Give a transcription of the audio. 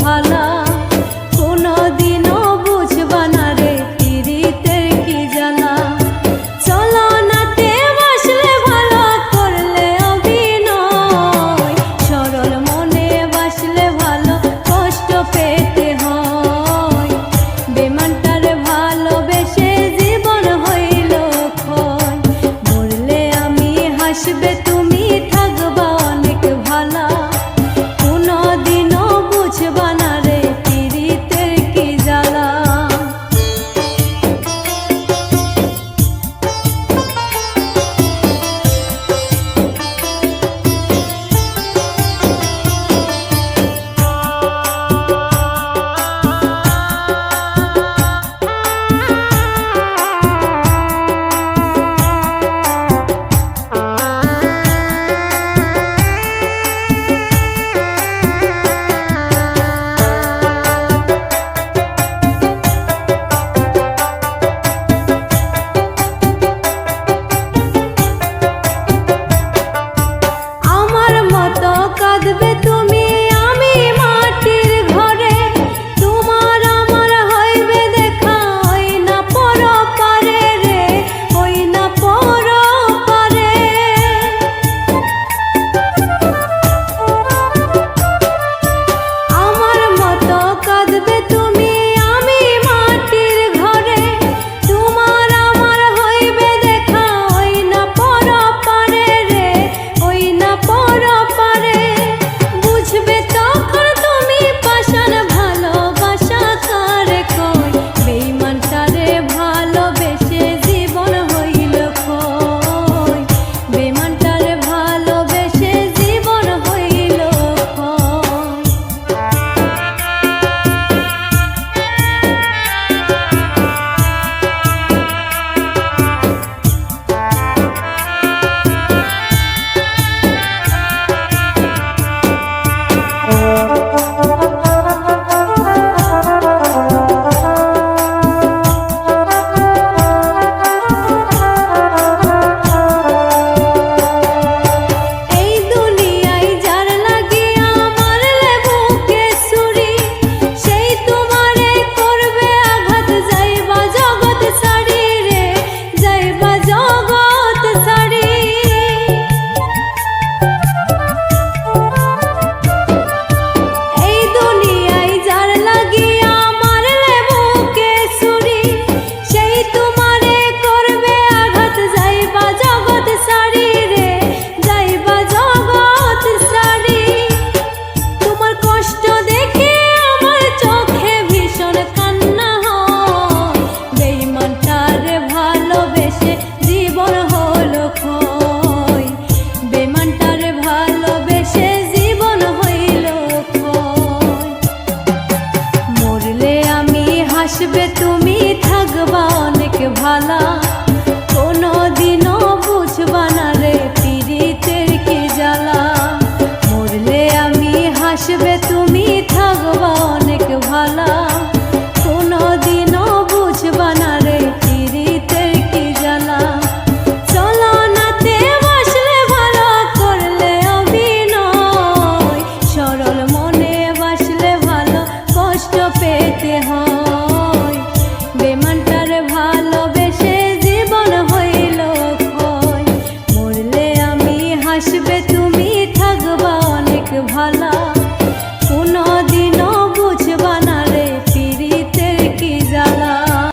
ভালা কোনদিনও বুঝবা না রে পীড়িতের কি জ্বালা। চলো নাতে বাসলে ভালো করলে অভিনয়, সরল মনে বাসলে ভালো কষ্ট পেতে হয়। বেমানটার ভালোবেসে জীবন হইল ক্ষয়, মরলে আমি হাসবে তুমি থাকবা অনেক ভালা কোনদিনও বুঝবা না রে পীড়িতের কি জ্বালা। কাঁদবে তুমি আমি মাটির ঘরে, তোমার আমার হইবে দেখা ওই না পরপারে রে, ওই না পরপারে। আমার মতো কাঁদবে তুমি আমি মাটির ঘরে, তোমার আমার হইবে দেখা ওই না পরপারে রে, ওই না পরপারে। বুঝবে তখন তুমি পাষাণ ভালোবাসা কারে কই, বেঈমানটারে ভালোবেসে জীবন হইল ক্ষয়, বেঈমানটারে ভালোবেসে জীবন হইল ক্ষয়। এই দুনিয়ায় যার লাগিয়া মারলে বুকে ছুরি, সেই তোমারে করবে আঘাত যাইবা জগৎ ছাড়ি রে, যাইবা জগৎ ছাড়ি। এই দুনিয়ায় যার লাগিয়া মারলে বুকে ছুরি, সেই তোমারে করবে আঘাত যাইবা জগৎ ছাড়ি রে, যাইবা জগৎ ছাড়ি। তোমার কষ্ট দেখে আমার চোখে ভীষণ কান্না হয়, বেঈমানটারে ভালোবেসে জীবন হলো ক্ষয়, বেঈমানটারে ভালোবেসে জীবন হইল ক্ষয়। মরলে আমি হাসবে তুমি থাকবা অনেক ভালা কোনদিনও বুঝবা না রে পীড়িতের কি জ্বালা। মরলে আমি হাসবে তুমি থাকবা অনেক ভালা কোনদিনও বুঝবা না রে পীড়িতের কি জ্বালা। চলো নাতে বাসলে ভালো করলে অভিনয়, সরল মনে বাসলে ভালো কষ্ট পেতে হয়, বেঈমানটার ভালোবেসে জীবন হইল ক্ষয়, মরলে আমি হাসবে